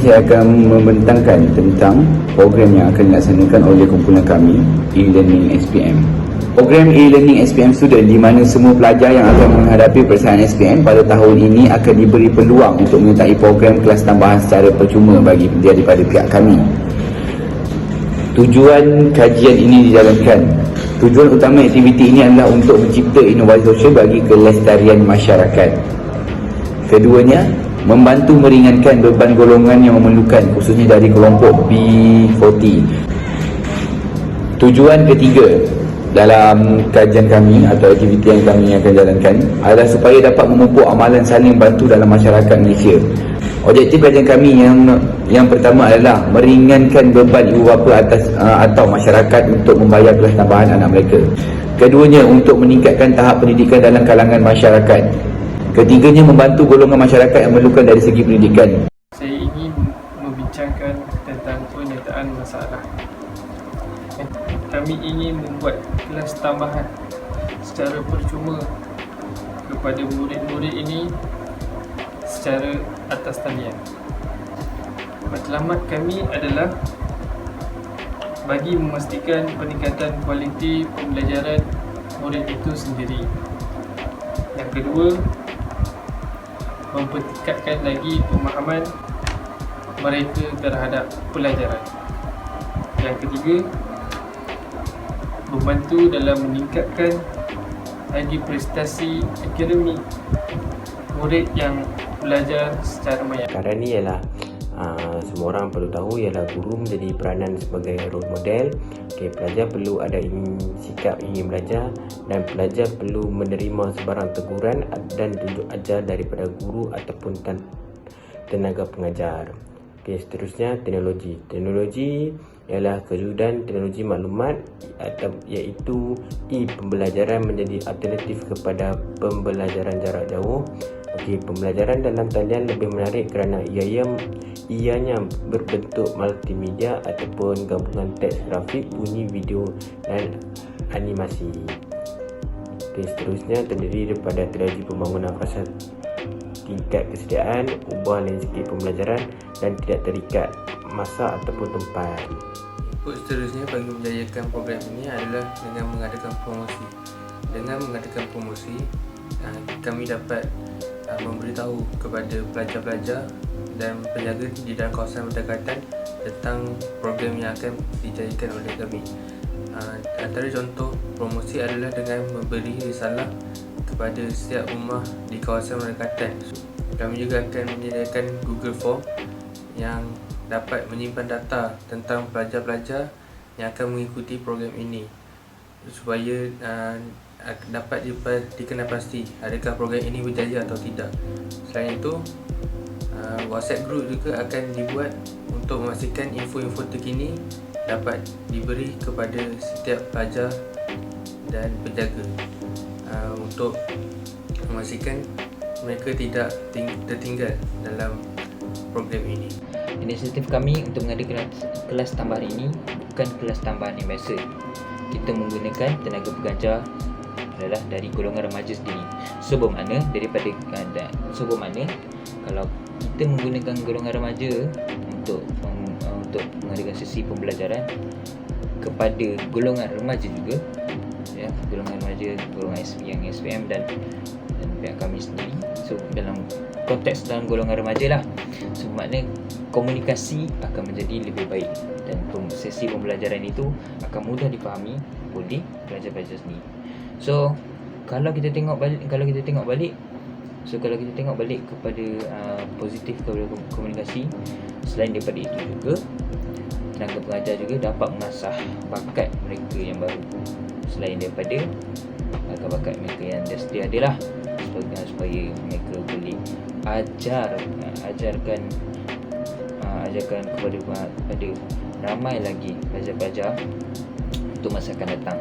saya akan membentangkan tentang program yang akan dilaksanakan oleh kumpulan kami, e-learning SPM. Program e-learning SPM Student, di mana semua pelajar yang akan menghadapi pelaksanaan SPM pada tahun ini akan diberi peluang untuk menyertai program kelas tambahan secara percuma bagi daripada pihak kami. Tujuan kajian ini dijalankan. Tujuan utama aktiviti ini adalah untuk mencipta inovasi sosial bagi kelestarian masyarakat. Keduanya, membantu meringankan beban golongan yang memerlukan, khususnya dari kelompok B40. Tujuan ketiga dalam kajian kami atau aktiviti yang kami akan jalankan adalah supaya dapat memupuk amalan saling bantu dalam masyarakat Malaysia. Objektif kajian kami yang pertama adalah meringankan beban ibu bapa atau masyarakat untuk membayar kelas tambahan anak mereka. Keduanya, untuk meningkatkan tahap pendidikan dalam kalangan masyarakat. Ketiganya, membantu golongan masyarakat yang memerlukan dari segi pendidikan. Saya ingin membincangkan tentang penyertaan masalah. Kami ingin membuat kelas tambahan secara percuma kepada murid-murid ini secara atas talian. Matlamat kami adalah bagi memastikan peningkatan kualiti pembelajaran murid itu sendiri. Yang kedua, mempertingkatkan lagi pemahaman mereka terhadap pelajaran. Yang ketiga, membantu dalam meningkatkan lagi prestasi akademik murid yang belajar secara maya. Sekarang ni ialah semua orang perlu tahu ialah guru menjadi peranan sebagai role model. Pelajar perlu ada sikap ingin belajar dan pelajar perlu menerima sebarang teguran dan tunjuk ajar daripada guru ataupun tenaga pengajar. Seterusnya, teknologi. Teknologi ialah kewujudan teknologi maklumat iaitu e-pembelajaran menjadi alternatif kepada pembelajaran jarak jauh. Pembelajaran dalam talian lebih menarik kerana ianya berbentuk multimedia ataupun gabungan teks, grafik, bunyi, video dan animasi. Seterusnya, terdiri daripada teknologi pembangunan fasilitas tingkat kesediaan, ubah landscape pembelajaran dan tidak terikat masa ataupun tempat. Seterusnya, bagi menjayakan program ini adalah dengan mengadakan promosi. Dengan mengadakan promosi, kami dapat memberitahu kepada pelajar-pelajar dan penjaga di dalam kawasan berdekatan tentang program yang akan dijayakan oleh kami. Antara contoh promosi adalah dengan memberi risalah kepada setiap rumah di kawasan berdekatan. Kami juga akan menyediakan Google Form yang dapat menyimpan data tentang pelajar-pelajar yang akan mengikuti program ini supaya dapat dikenal pasti adakah program ini berjaya atau tidak. Selain itu, WhatsApp group juga akan dibuat untuk memastikan info-info terkini dapat diberi kepada setiap pelajar dan penjaga untuk memastikan mereka tidak tertinggal dalam program ini. Inisiatif kami untuk mengadakan kelas tambahan ini bukan kelas tambahan yang biasa. Kita menggunakan tenaga pengajar adalah dari golongan remaja sendiri. Sebab mana kalau kita menggunakan golongan remaja untuk mengadakan sesi pembelajaran kepada golongan remaja juga, golongan remaja, golongan yang SPM dan pihak kami sendiri. So dalam konteks dalam golongan remaja lah, so maknanya komunikasi akan menjadi lebih baik dan sesi pembelajaran itu akan mudah dipahami oleh pelajar-pelajar sendiri. So kalau kita tengok balik kepada positif kepada komunikasi, selain daripada itu juga tenaga pengajar juga dapat mengasah bakat mereka yang baru, selain daripada bakat-bakat mereka yang dah sedia ada lah, supaya mereka boleh ajarkan kepada ramai lagi pelajar-pelajar untuk masa akan datang.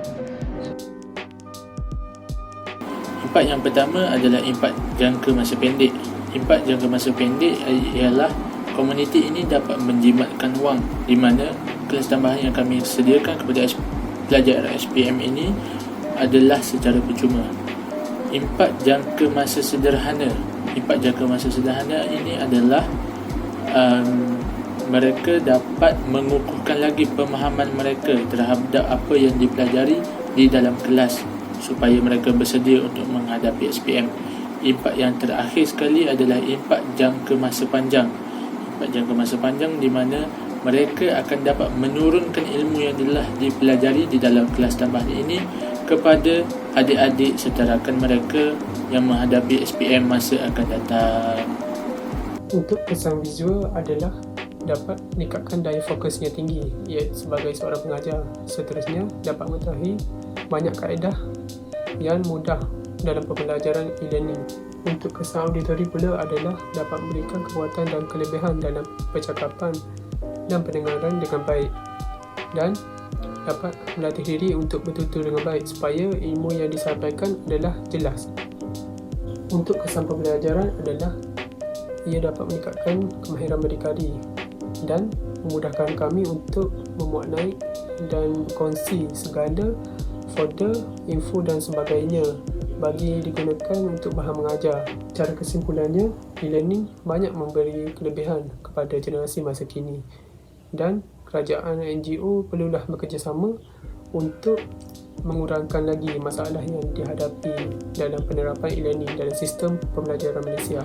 Impak yang pertama adalah impak jangka masa pendek. Impak jangka masa pendek ialah komuniti ini dapat menjimatkan wang, di mana kelas tambahan yang kami sediakan kepada pelajar SPM ini adalah secara percuma. Impak jangka masa sederhana. Impak jangka masa sederhana ini adalah mereka dapat mengukuhkan lagi pemahaman mereka terhadap apa yang dipelajari di dalam kelas supaya mereka bersedia untuk menghadapi SPM. Impak yang terakhir sekali adalah impak jangka masa panjang. Impak jangka masa panjang di mana mereka akan dapat menurunkan ilmu yang telah dipelajari di dalam kelas tambahan ini kepada adik-adik serta rakan mereka yang menghadapi SPM masa akan datang. Untuk kesan visual adalah dapat meningkatkan daya fokusnya tinggi, iaitu sebagai seorang pengajar. Seterusnya dapat mengetahui banyak kaedah yang mudah dalam pembelajaran e-learning. Untuk kesan auditori pula adalah dapat memberikan kekuatan dan kelebihan dalam percakapan dan pendengaran dengan baik, dan dapat melatih diri untuk bertutur dengan baik supaya ilmu yang disampaikan adalah jelas. Untuk kesan pembelajaran adalah ia dapat meningkatkan kemahiran berdikari dan memudahkan kami untuk memuatnai dan kongsi segala folder, info dan sebagainya bagi digunakan untuk bahan mengajar. Cara kesimpulannya, e-learning banyak memberi kelebihan kepada generasi masa kini dan kerajaan NGO perlulah bekerjasama untuk mengurangkan lagi masalah yang dihadapi dalam penerapan e-learning dalam sistem pembelajaran Malaysia.